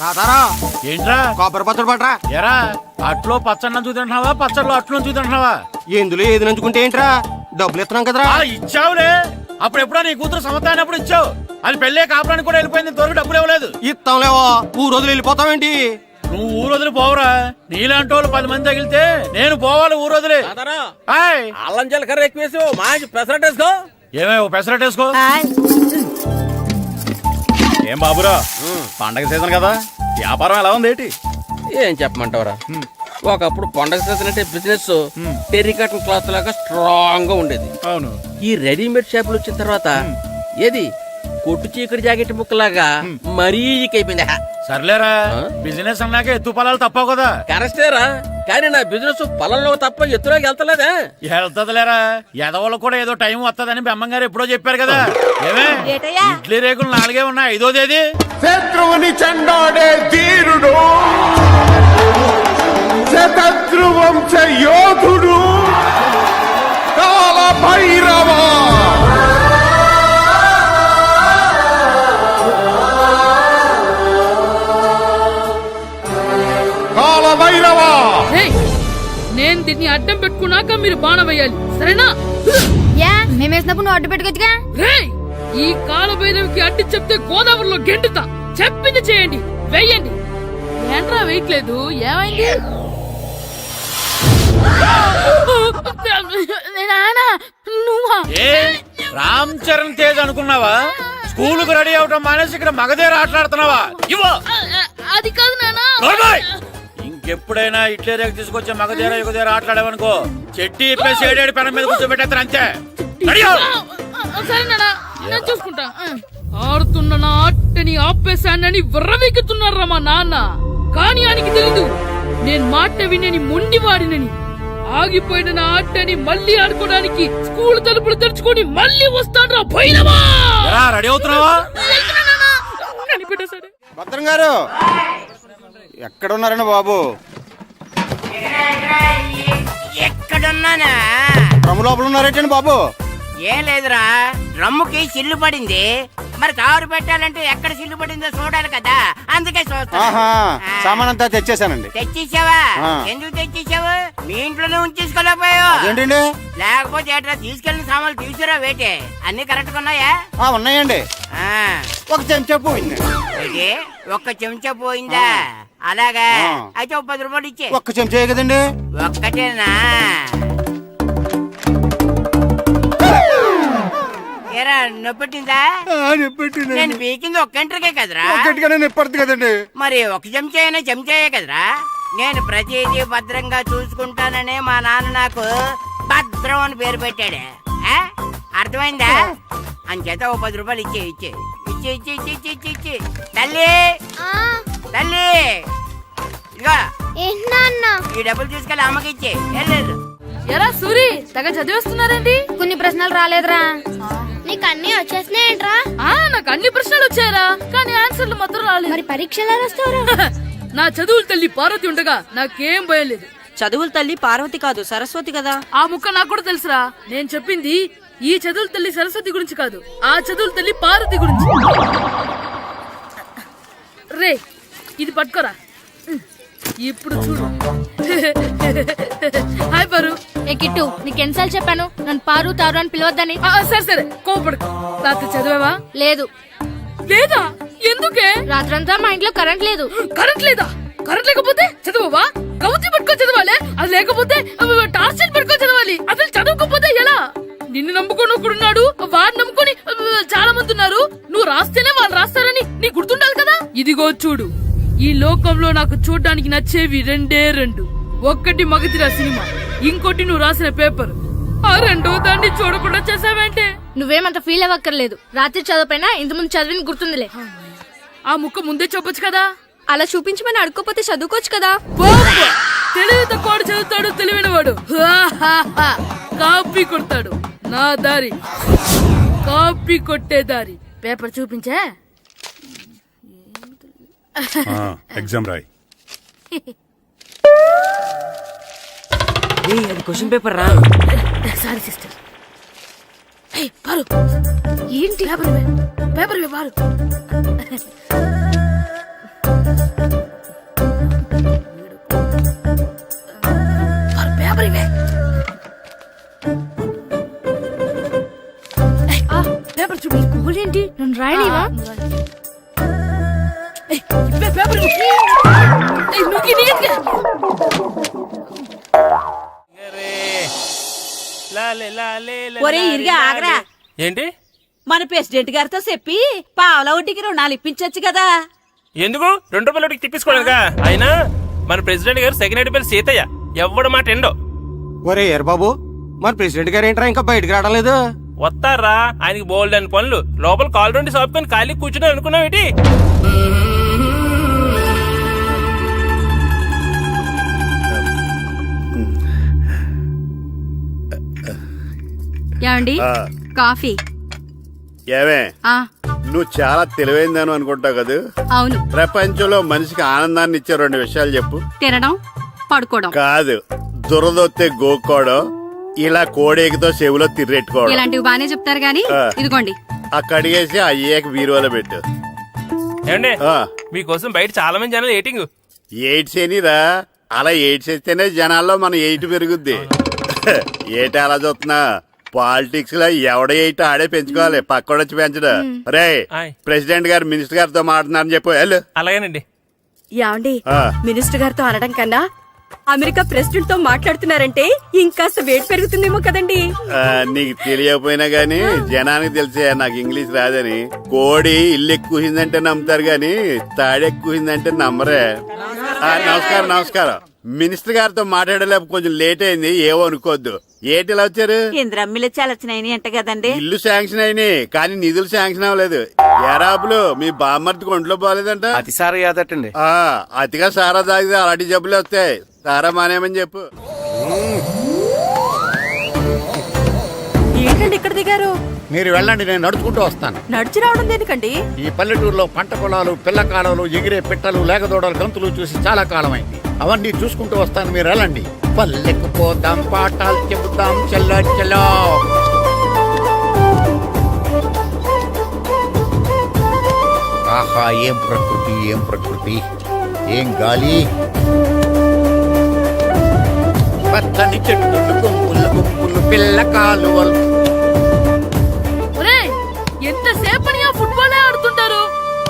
తాతారా ఏంట్రా కొబ్బరి పచ్చడి పట్రా. ఎరా అట్లో పచ్చడి చూద్దంటున్నావా పచ్చడిలో అట్లు చూద్దంటున్నావా? ఎందులో ఏది నంచుకుంటే ఏంట్రా, డబ్బులు ఇస్తున్నాం కదరా. ఇచ్చావులే, అప్పుడు ఎప్పుడో నీ కూతురు సమత అయినప్పుడు ఇచ్చావు. అది పెళ్ళే కాపురానికి కూడా వెళ్ళిపోయింది, తోడు డబ్బులు ఇవ్వలేదు. ఇస్తాంలేవో, ఊరు వదిలి వెళ్ళిపోతావేంటి? నువ్వు ఊరు వదిలి పోవురా, నీలాంటి వాళ్ళు 10 మంది తగిలితే నేను పోవాలి ఊరు వదిలి. అల్లం జీలకర్ర ఎక్కువ వేసి మంచి పెసరట్ వేసుకో. ఏమేమో పెసరట్ వేసుకో. ఏం బాబురా, పండగ సీజన్ కదా, వ్యాపారం ఎలా ఉంది ఏంటి? ఏం చెప్పమంటావురా, ఒకప్పుడు పండగ సీజన్ అంటే బిజినెస్ టెర్రికాటన్ క్లాత్ లాగా స్ట్రాంగ్ గా ఉండేది. అవును. ఈ రెడీమేడ్ షాపులు వచ్చిన తర్వాత ఏది కొట్టు చీకటి జాకెట్ ముక్కలాగా మరీ అయిపోయింది. సర్లేరా, బిజినెస్ అన్నాక ఎత్తు పొలాలు తప్పవు కదా. కరెక్టేరా, కానీ నా బిజినెస్ పొలంలో తప్ప ఎత్తులోకి వెళ్తలేదా? వెళ్తదిలేరా, ఎదవలు కూడా ఏదో టైం వస్తుందని బెమ్మంగారు ఎప్పుడో చెప్పారు కదా. ఏమే ఇడ్లీ రేకులు 4 ఉన్నాయి, 5వ తేదీ. శత్రువుని చెండాడే ధీరుడు, శతద్రు వంశ యోధుడు కాల భైరవ. కాల భైరవ, నేను దీన్ని అడ్డం పెట్టుకున్నాక మీరు బాణం వేయాలి, సరేనా? మేమేసినప్పుడు నువ్వు అడ్డు పెట్టుకోవచ్చుగా. ఈ కాలభైరవికి అడ్డు చెప్తే గోదావరిలో గెంటుతా. చెప్పింది చేయండి, వెయ్యండి. ఏంట్రా వేయట్లేదు, ఏమైంది? నువ్వా? రామ్ చరణ్ తేజ్ అనుకున్నావా? స్కూలుకు రెడీ అవటం మానేసి ఇక్కడ మగధేర ఆటలాడుతున్నావా? ఇవ్వ. అది కాదు నానా. ఇంకెప్పుడైనా ఇట్లే రేపు తీసుకొచ్చే మగధేర యుగధేర ఆటలాడేవనుకో, చెట్టి ఇప్పేసి 7 పెనం మీద కూర్చోబెట్టేస్తారు అంతే. సరే నానా, నేను చూసుకుంటా. ఆడుతున్న నా ఆటని ఆపేశానని విర్రవీగుతున్నారా మా నాన్న. కానీ ఆయనకి తెలీదు నేను మాట వినని మొండివాడినని. ఆగిపోయిన నా ఆటని మళ్ళీ ఆడుకోవడానికి స్కూల్ తలుపులు తెరుచుకొని మళ్ళీ వస్తాను రా భైరవా. రెడీ అవుతున్నావా? కనిపెట్టేశాడు. భద్రం గారు ఎక్కడున్నారండి బాబు? ఎక్కడున్నానా? డ్రమ్ము లోపల ఉన్నారేంటండి బాబు? ఏం లేదురా, డ్రమ్ముకి సిల్లు పడింది. మరి కారు పెట్టాలంటే ఎక్కడ సిల్లు పడిందో చూడాలి కదా, అందుకే చూస్తా. సామాన్ అంతా తెచ్చేసానండి. తెచ్చేసావా? ఎందుకు తెచ్చేసావు? మీ ఇంట్లోనే ఉంచేసుకోలేకపోయావు ఏంటండి? లేకపోతే ఎట్లా తీసుకెళ్లిన సామాన్లు తీసుకురా వేటే. అన్ని కరెక్ట్ గా ఉన్నాయా? ఉన్నాయండి. ఒక చెంచా పోయింది. ఒక్క చెంచా పోయిందా? అలాగా, అయితే 10 రూపాయలు ఇచ్చే. ఒక్క చెంచా కదండి? ఒక్కటేనా? ఏరా నొప్పెట్టిందా? నేను పీకింది ఒక్క గంటకే కదరా. కదండి. మరి ఒక చెంచాయే కదరా. నేను ప్రతిదీ భద్రంగా చూసుకుంటాననే మా నాన్న నాకు భద్రం అని పేరు పెట్టాడు. అర్థమైందా? అంచేత 10 రూపాయలు ఇచ్చే. తల్లి తల్లి, ఇదిగో ఈ డబ్బులు తీసుకెళ్ళి అమ్మకి ఇచ్చే. ఎరా సూరి, తెగ చదివేస్తున్నారండి. కొన్ని ప్రశ్నలు రాలేదురా. నీకు అన్ని వచ్చేసినాయంట్రా? నాకు అన్ని ప్రశ్నలు వచ్చాయరా, కానీ ఆన్సర్లు మాత్రం రాలేదు. మరి పరీక్షలు రాస్తావురా? నా చదువుల తల్లి పార్వతి ఉండగా నాకేం భయం లేదు. చదువుల తల్లి పార్వతి కాదు, సరస్వతి కదా. ఆ ముక్క నాకు కూడా తెలుసురా. నేను చెప్పింది ఈ చదువుల తల్లి సరస్వతి గురించి కాదు, ఆ చదువుల తల్లి పార్వతి గురించి. రే, ఇది పట్టుకోరా. ఇప్పుడు చూడు. హాయ్ పారు. ఏ కిట్టు, నీకు ఎన్నిసార్లు చెప్పాను నన్ను పారు తారు అని పిలవద్దని? సరే కోపడుకో. రాత్రి చదివావా? లేదు. లేదా? ఎందుకే? రాత్రంతా మా ఇంట్లో కరెంట్ లేదు. కరెంట్ లేదా? కరెంట్ లేకపోతే చదవవా? కవతి పట్టుకొని చదవాలి. అది లేకపోతే టార్చ్ పట్టుకొని చదవాలి. అసలు చదవకపోతే ఎలా? నిన్ను నమ్ముకొని ఒకడున్నాడు, వాడిని నమ్ముకొని చాలా మంది ఉన్నారు. నువ్వు రాస్తేనే వాళ్ళు రాస్తారని నీకు గుర్తుండాలి కదా. ఇదిగో చూడు, ఈ లోకంలో నాకు చూడ్డానికి నచ్చేవి 2. ఒక్కటి మగధిర సినిమా, ఇంకోటి నువ్వు రాసిన పేపర్. ఆ 2వ దాన్ని చూడకుండా చేసావేంటే? నువ్వేమంత ఫీల్ అవ్వక్కర్లేదు. రాత్రి చదవపోయినా ఇంతకుముందు చదివిన గుర్తుందిలే. ఆ ముక్క ముందే చెప్పొచ్చు కదా. అలా చూపించమని అడుక్కోపోతే చదువుకోవచ్చు కదా. తెలివి తక్కువ చదువుతాడు, తెలివైన వాడు కాపీ కొడతాడు. నా దారి కాపీ కొట్టే దారి. పేపర్ చూపించే. ఎగ్జామ్ రాయి. అది క్వశ్చన్ పేపర్ రా. Sorry sister. పారు, ఏంటి పేపర్ పారు. పేపర్ ఇవే పేపర్ చూపి ఏంటి నన్ను రాయనివా ఇవే పేపర్ నువ్వు నీట్గా ఒరే ఇరిగా ఆగరా. ఏంటి మన ప్రెసిడెంట్ గారితో చెప్పి పావుల వడ్డీకి రుణాలు ఇప్పించొచ్చు కదా. ఎందుకు 2 రూపాయలు తిప్పించుకోలేదుగా. అయినా మన ప్రెసిడెంట్ గారు సెకండ్ పేరు సీతయ్య ఎవడు మాట ఎండో. ఒరే ఎర్ బాబు మరి ప్రెసిడెంట్ గారు ఏంట్రా ఇంకా బయటకు రావడం వస్తారా ఆయనకి బోల్డ్ అని పనులు. లోపల కాల్ రెండు సాపుకొని ఖాళీ కూర్చుని అనుకున్నావు ఏంటి? ఏమండి కాఫీ ఏమే ఆ నువ్వు చాలా తెలివైందని అనుకుంటావు కదా. అవును ప్రపంచంలో మనిషికి ఆనందాన్ని ఇచ్చే 2 విషయాలు చెప్పు. తినడం పడుకోవడం. కాదు, దురదొత్తే గోక్కోవడం, ఇలా కోడేకితో చెవులో తిర్రెట్టుకోవడం. ఇలాంటివి బానే చెప్తారు గానీ ఇదిగోండి. ఆ కడిగేసి అయ్యాక బీరువాలో పెట్టు. ఏమండి ఆ, మీకోసం బయట చాలా మంది జనాలు ఏటింగ్. ఎయిడ్స్ ఏనిరా, అలా ఎయిడ్స్ వేస్తేనే జనాల్లో మన ఎయిట్ పెరుగుద్ది. ఏటి అలా చూస్తున్నా? పాలిటిక్స్ లో ఎవడ ఎయిట్ ఆడే పెంచుకోవాలి, పక్కడొచ్చి పెంచడు. రే ఆయ్. ప్రెసిడెంట్ గారు మినిస్టర్ గారితో మాట్లాడుతున్నారని చెప్పు వెళ్ళు. అలాగేనండి. యాండి ఆ. మినిస్టర్ గారితో అనడం కన్నా అమెరికా ప్రెసిడెంట్ తో మాట్లాడుతున్నారంటే ఇంకాస్త వేడి పెరుగుతుందేమో కదండి. నీకు తెలియకపోయినా గానీ జనానికి తెలిసే నాకు ఇంగ్లీష్ రాదని. కోడి ఇల్లు ఎక్కువసిందంటే నమ్ముతారు గాని తాడెక్కువసిందంటే నమ్మరే. నమస్కారం నమస్కారం. మినిస్టర్ గారితో మాట్లాడలేక కొంచెం లేట్ అయింది, ఏవో అనుకోవద్దు. ఏటి ఇలా వచ్చారు? ఇంద్రమ్మిలు చాలచ్చినాయని అంట కదండి. ఇల్లు శాంక్షన్ అయినాయి కానీ నిధులు శాంక్షన్ అవ్వలేదు. ఎరాపులు మీ బామ్మర్తికి ఒంట్లో పోలేదంట. అతిసారి యాదటండి. అతిగా సారా తాగితే అలాంటి జబ్బులు వస్తాయి. సారా మానేమని చెప్పు. ఏంటండి ఇక్కడ దిగారు? మీరు వెళ్ళండి, నేను నడుచుకుంటూ వస్తాను. నడిచి రావడం దేనికండి? ఈ పల్లెటూరులో పంట పొలాలు, పిల్ల కాలాలు, ఎగిరే పిట్టలు, లేగదోడలు, గంతులు చూసి చాలా కాలం అయింది. అవన్నీ చూసుకుంటూ వస్తాను, మీరు వెళ్ళండి. పల్లెకు పోతాం, పాఠాలు చెబుతాం, చెల్లో చెల్లో. ఆహా, ఏం ప్రకృతి, ఏం ప్రకృతి, ఏం గాలి. పచ్చని చెట్లు, గుంపులు గుంపులు, పిల్ల కాలువలు. ఎంతసేపని ఆ ఫుట్బాల్ ఆడుతుంటారు.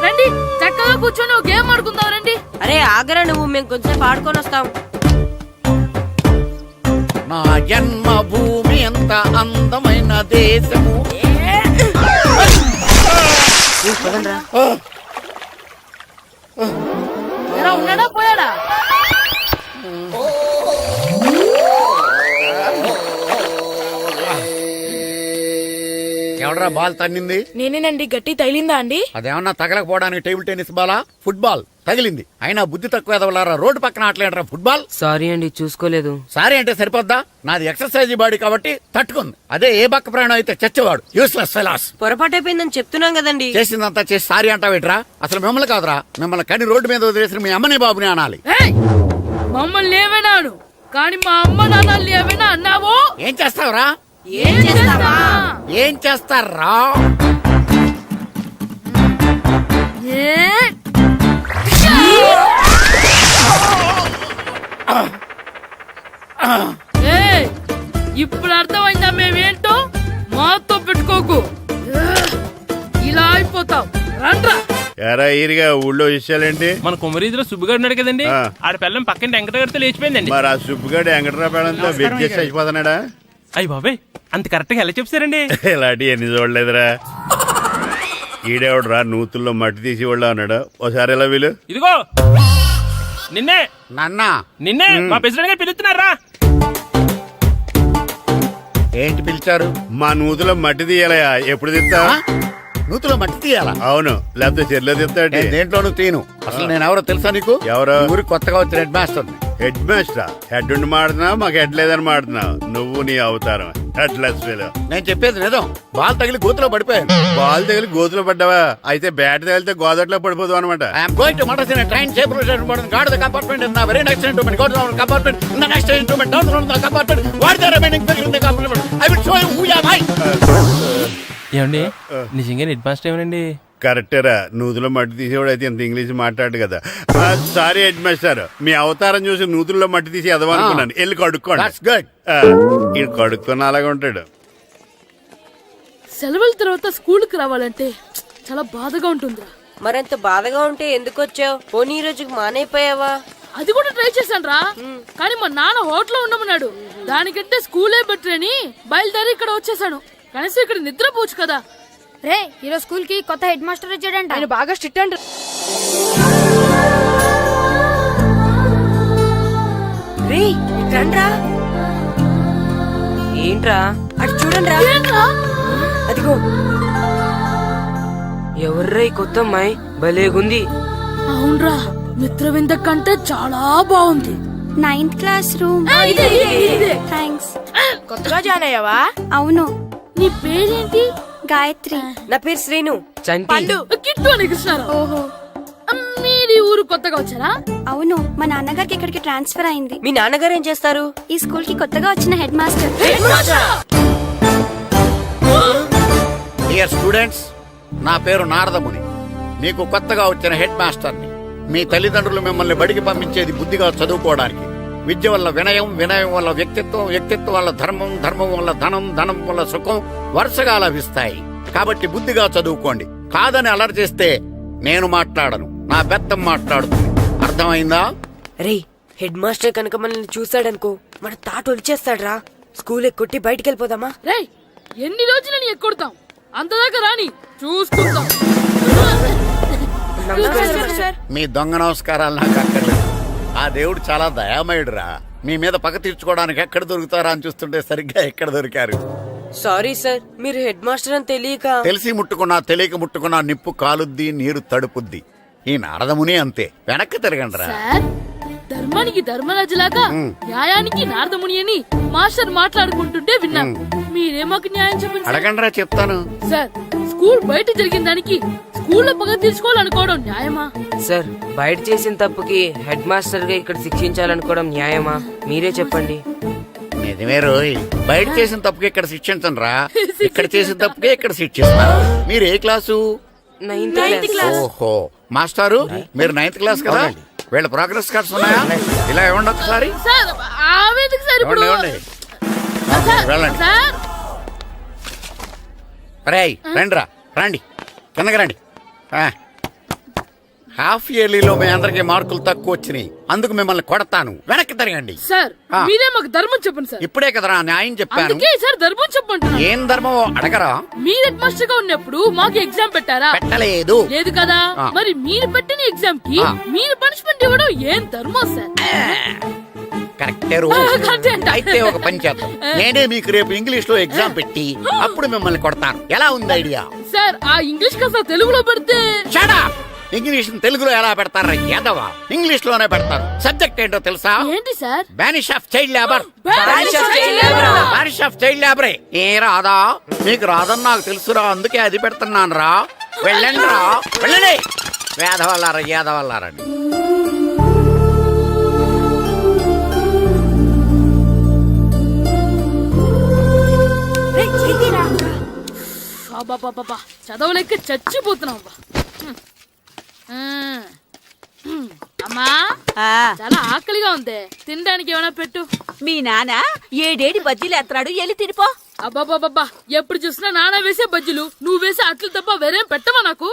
రండి చక్కగా కూర్చొని ఒక గేమ్ ఆడుకుందాం రండి. అరే ఆగరా నువ్వు, మేము కొంచెం ఆడుకొని వస్తాం. నా జన్మభూమి ఎంత అందమైన దేశము. ఎలా ఉన్నాడా పోయాడా? ఎవడరా బాల్ తన్నింది? నేనేనండి. గట్టి తగిలిందా అండి? అదేమన్నా తగలకపోవడానికి టేబుల్ టెన్నిస్ బాలా, ఫుట్బాల్ తగిలింది. అయినా బుద్ధి తక్కువ ఎదవలారా, రోడ్డు పక్కన ఆటలేడరా ఫుట్బాల్. సారీ అండి, చూసుకోలేదు. సారీ అంటే సరిపోద్దా? నాది ఎక్సర్సైజ్ బాడీ కాబట్టి తట్టుకుంది. అదే ఏ బక్క ప్రాణం అయితే చచ్చేవాడు. Useless fellas. పొరపాటు అయిపోయిందని చెప్తున్నాం కదండి. చేసిందంతా చేసి సారీ అంటావేట్రా? అసలు మిమ్మల్ని కాదురా, మిమ్మల్ని కని రోడ్డు మీద వదిలేసిన మీ అమ్మని బాబుని అనాలి. ఏయ్! మమ్మల్ని ఏమైనాను కానీ మా అమ్మ నాన్నల్ని ఏమైనా అన్నావో ఏం చేస్తావురా? ఏం చేస్తావా? ఏం చేస్తారా? ఇప్పుడు అర్థమైందా మేమేంటో? మాతో పెట్టుకోకు, ఇలా అయిపోతాం. రండ్రా. ఎరా ఈరిగా ఊళ్ళో విషయాలేంటి? మన కుమరీధిలో సుబ్బుగాడు ఉన్నాడు కదండి, ఆ. ఆడ పిల్లం పక్కన వెంకటగారితో లేచిపోయిందండి. మరి ఆ సుబ్బుగాడు వెంకటరాపేడంతో వెజ్ అయిపోతున్నాడా? అయ్యి బాబాయ్, అంత కరెక్ట్ గా ఎలా చెప్తారండి? ఇలాంటి ఎన్ని చూడలేదురా. ఈడేవడరా నూతుల్లో మట్టి తీసి వాళ్ళు అన్నాడు. ఓసారి ఎలా వీలు? ఇదిగో నిన్నే నాన్న నిన్నే మా ప్రెసిడెంట్ గారు పిలుస్తున్నారా? ఏంటి పిలిచారు? మా నూతులో మట్టి తీయాలయా. ఎప్పుడు తీస్తా? నూతులో మట్టి తీయాలా? అవును, లేకపోతే చెర్లో తీస్తాడు. నేను దేంట్లోనూ తీను. అసలు నేను ఎవరో తెలుసా నీకు? ఎవరు? ఊరికి కొత్తగా వచ్చిన head master. Head master? Head ఉండి మాడుతున్నావు, మాకు హెడ్ లేదని మాడుతున్నావు. నువ్వు నీ అవతారం హెడ్ లెస్ ఫెలో. నేను చెప్పేది నిజం. బాల్ తగిలి గోతులో పడిపోయాను. బాల్ తగిలి గోతులో పడ్డావా? అయితే బ్యాట్ తగిలితే గోదట్లో పడిపోదు అనమాట. I'm going to motor in train safeguard the compartment in the very next instrument go down compartment in the next instrument down from the compartment what the remaining people in the compartment I will show you who am I. ఏమండి నిజంగా head master ఏమనండి? కరెక్టేరా నూతులో మట్టి తీసేవాడు అయితే ఇంత English మాట్లాడు కదా. Sorry head master, మీ అవతారం చూసి నూతుల్లో మట్టి తీసి ఎదవనుకున్నాను. వెళ్ళి కడుక్కోండి. That's good. ఈయన కడుక్కొని అలాగే ఉంటాడు. సెలవుల తర్వాత స్కూల్కి రావాలంటే చాలా బాధగా ఉంటుందిరా. మరంత బాధగా ఉంటే ఎందుకు వచ్చావు? పోనీ ఈ రోజుకి మానైపోయావా? అది కూడా ట్రై చేశాను రా, కానీ మా నాన్న హోటల్లో ఉండమన్నాడు. దానికంటే స్కూలే బెటర్ అని బయలుదేరి ఇక్కడ వచ్చేసాను. కనీసం ఇక్కడ నిద్రపోవచ్చు కదా. రే ఈరోజు స్కూల్ కి కొత్త హెడ్ మాస్టర్ వచ్చాడంట. ఆయన బాగా స్ట్రిక్ట్ అంట. రే రండ్రా. ఏంట్రా అటు చూడండి రా. అదిగో ఎవర్రా ఈ కొత్త అమ్మాయి? భలేగుంది. అవునరా, మిత్రవింద కంటే చాలా బాగుంది. 9th class room. థ్యాంక్స్. కొత్తగా జాయిన్ అయ్యావా? అవును. నీ పేరేంటి? గాయత్రి. నా పేరు శ్రీను. చంటి. కిట్టు అని కృష్ణారావు. ఓహో. మీది ఊరు కొత్తగా వచ్చారా? అవును, మా నాన్నగారికి ఇక్కడికి ట్రాన్స్ఫర్ అయింది. మీ నాన్నగారు ఏం చేస్తారు? ఈ స్కూల్ కి కొత్తగా వచ్చిన హెడ్ మాస్టర్. డియర్ స్టూడెంట్స్, నా పేరు నారదముని. మీకు కొత్తగా వచ్చిన హెడ్ మాస్టర్ని. మీ తల్లిదండ్రులు మిమ్మల్ని బడికి పంపించేది బుద్ధిగా చదువుకోవడానికి. విద్య వల్ల వినయం, వినయం వల్ల వ్యక్తిత్వం, వ్యక్తిత్వం వల్ల ధర్మం, ధర్మం వల్ల ధనం, ధనం వల్ల సుఖం వరుసగా లభిస్తాయి. కాబట్టి బుద్ధిగా చదువుకోండి. కాదని అలర్ చేస్తే నేను మాట్లాడను, నా బెత్తం మాట్లాడుతుంది. అర్థమైందా? రే హెడ్ మాస్టర్ కనుక మనల్ని చూసాడనుకో మన తాట ఒలిచేస్తాడ్రా. స్కూల్ ఎక్కొట్టి బయటికి వెళ్ళిపోదామా? రేయ్, ఎన్ని రోజులని ఎక్కొడతాం? అంతదాకా రాని చూసుకుంటాం. మీ దొంగ నమస్కారాలు నాకు అక్కర్లేదు. ఆ దేవుడు చాలా దయామయుడురా. మీ మీద పగ తీర్చుకోవడానికి ఎక్కడ దొరుకుతారా అని చూస్తుంటే సరిగ్గా ఎక్కడ దొరికారు. సారీ సార్, మీరు హెడ్ మాస్టర్ అని తెలియక. తెలిసి ముట్టుకున్నా తెలియక ముట్టుకున్నా నిప్పు కాలుద్ది, నీరు తడుపుద్ది. ఈ నారదముని అంతే. వెనక్కి తిరగండిరా. సార్, ధర్మానికి ధర్మరాజులాగా న్యాయానికి నారదముని అని మాస్టర్ మాట్లాడుకుంటుంటే విన్నాం. మీరే మాకు న్యాయం చెప్పండి. అడగండిరా, చెప్తాను. సార్, స్కూల్ బయట జరిగిన దానికి స్కూల్లో పగ తీర్చుకోవాలనుకోవడం న్యాయమా? సార్, బయట చేసిన తప్పుకి హెడ్ మాస్టర్ గా ఇక్కడ శిక్షించాలనుకోవడం న్యాయమా? మీరే చెప్పండి. నిజమే రోయ్, బయట చేసిన తప్పుకి ఇక్కడ శిక్షించండి రా. ఇక్కడ చేసిన తప్పుకే ఇక్కడ శిక్షిస్తున్నారు. మీరు ఏ క్లాసు? 9th class. ఓహో, మాస్టారు మీరు 9th క్లాస్ కదా? వీళ్ళ ప్రోగ్రెస్ కార్డ్స్ ఉన్నాయా? ఇలా ఇవ్వండి ఒకసారి. సార్, ఆవేదకి సార్ ఇప్పుడు. ఇవ్వండి. వెళ్ళండి. సార్, రేయ్ రండిరా, రండి కిందకి రండి. హాఫ్ ఇయర్లీలో మీ అందరికి మార్కులు తక్కువ వచ్చినాయి. అందుకు మిమ్మల్ని కొడతాను. వెనక్కి తిరగండి. సార్ మీరే మాకు ధర్మం చెప్పండి సార్. ఇప్పుడే కదరా న్యాయం చెప్పాను. అందుకే సార్ ధర్మం చెప్పండి. ఏం ధర్మమో అడగరా? మీరు హెడ్ మాస్టర్ గా ఉన్నప్పుడు మాకు ఎగ్జామ్ పెట్టారా? పెట్టలేదు. లేదు కదా. మరి మీరు పెట్టిన ఎగ్జామ్ కి మీరు పనిష్మెంట్ ఇవ్వడం ఏం ధర్మం సార్? కరెక్టే. అయితే ఒక పని చేద్దాం. నేనే మీకు రేపు ఇంగ్లీష్ లో ఎగ్జామ్ పెట్టి అప్పుడు మిమ్మల్ని కొడతాను. ఎలా ఉంది ఐడియా? సార్, ఆ ఇంగ్లీష్ కాస్త తెలుగులో పెడితే. ఇంగ్లీష్ తెలుగులో ఎలా పెడతారా? యాదవా, ఇంగ్లీష్ లోనే పెడతారు. సబ్జెక్ట్ ఏంటో తెలుసా? ఏంటి sir? Banish of child labour. Banish of child labor. Banish of child లేబరే. ఏ రాదా? మీకు రాదని నాకు తెలుసురా, అందుకే అది పెడుతున్నాను రా. వెళ్ళండి రా, వెళ్ళండి. వేదవల్లారా, యాదవల్లారండి. చదవలేక చచ్చిపోతున్నాం. అమ్మా, చాలా ఆకలిగా ఉంది. తినడానికి ఏమైనా పెట్టు. మీ నాన్న ఏడేడి బజ్జీలు ఎత్తాడు, ఎల్లి తినిపో. అబ్బాబాబా, ఎప్పుడు చూసినా నాన్న వేసే బజ్జీలు, నువ్వు వేసే అట్లు తప్ప వేరేం పెట్టవా నాకు?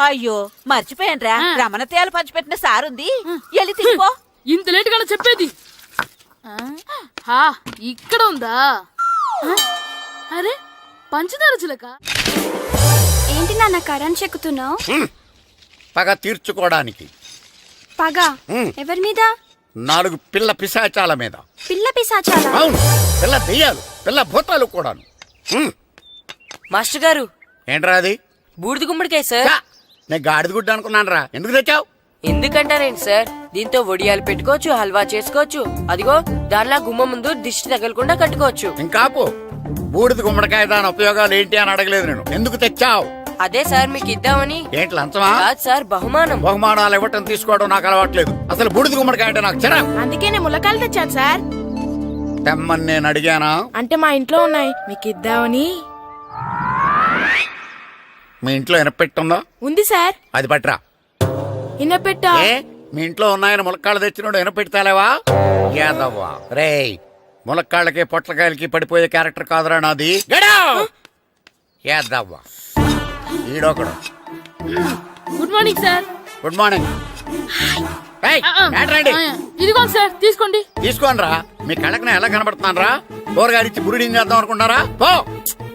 అయ్యో మర్చిపోయానురా, రమణ తేలు పంచిపెట్టిన సారుంది, ఎల్లి తినిపో. ఇంత లేట్ గా చెప్పేది. ఇక్కడ ఉందా? అరే, పంచదార చిలక. ఏంటి నాన్న కరెంట్ చెక్కుతున్నావు? పగ తీర్చుకోవడానికి. పగ ఎవరి మీద? 4 పిల్ల పిశాచాల మీద. పిల్ల పిశాచాలా? అవును, పిల్ల దెయ్యాలు, పిల్ల భూతాలు కూడాను. మాస్టర్ గారు, ఏంట్రా అది? బూడిద గుమ్మడికాయ సార్. నేను గాడిద గుడ్డ అనుకున్నాను రా. ఎందుకు తెచ్చావు? ఎందుకంటారేంటి సార్, దీంతో వడియాలు పెట్టుకోవచ్చు, హల్వా చేసుకోవచ్చు. అదిగో దానిలా గుమ్మ ముందు దిష్టి తగలకుండా కట్టుకోవచ్చు. ఇంకాపు, బూడిద గుమ్మడికాయ దాని ఉపయోగాలు ఏంటి అని అడగలేదు నేను. ఎందుకు తెచ్చావు? అదే సార్ మీకు ఇద్దామని. ఏంటి లంచమా? కాదు సార్, బహుమానం. బహుమానాలు ఇవ్వటం తీసుకోవడం నాకు అలవాట్లేదు. అసలు బూడిద గుమ్మడికాయ అంటే నాకు చిరా. అందుకే నేను ములకాయలు తెచ్చాను సార్. తెమ్మని నేను అడిగానా? అంటే మా ఇంట్లో ఉన్నాయి, మీకు ఇద్దామని. మీ ఇంట్లో ఎనపెట్టుందా? ఉంది సార్. అది పట్రా. ఇన్నపెట్టా? ఏ మీ ఇంట్లో ఉన్నాయని ములక్కాళ్ళు తెచ్చినోడు ఎనపెడతాలేవా? యాదవ్వా రేయ్, ములక్కాళ్ళకి పొట్లకాయలకి పడిపోయే క్యారెక్టర్ కాదురా నాది. యాదవ్వా ఈడొకడు. Good morning sir. Good morning. ఇదిగోండి సార్, తీసుకోండి. తీసుకోనరా, మీ కళ్ళకి నేను ఎలా కనబడుతున్నాను రా? కూరగాయలిచ్చి బురిడింగ్ చేద్దాం అనుకుంటారా? పో.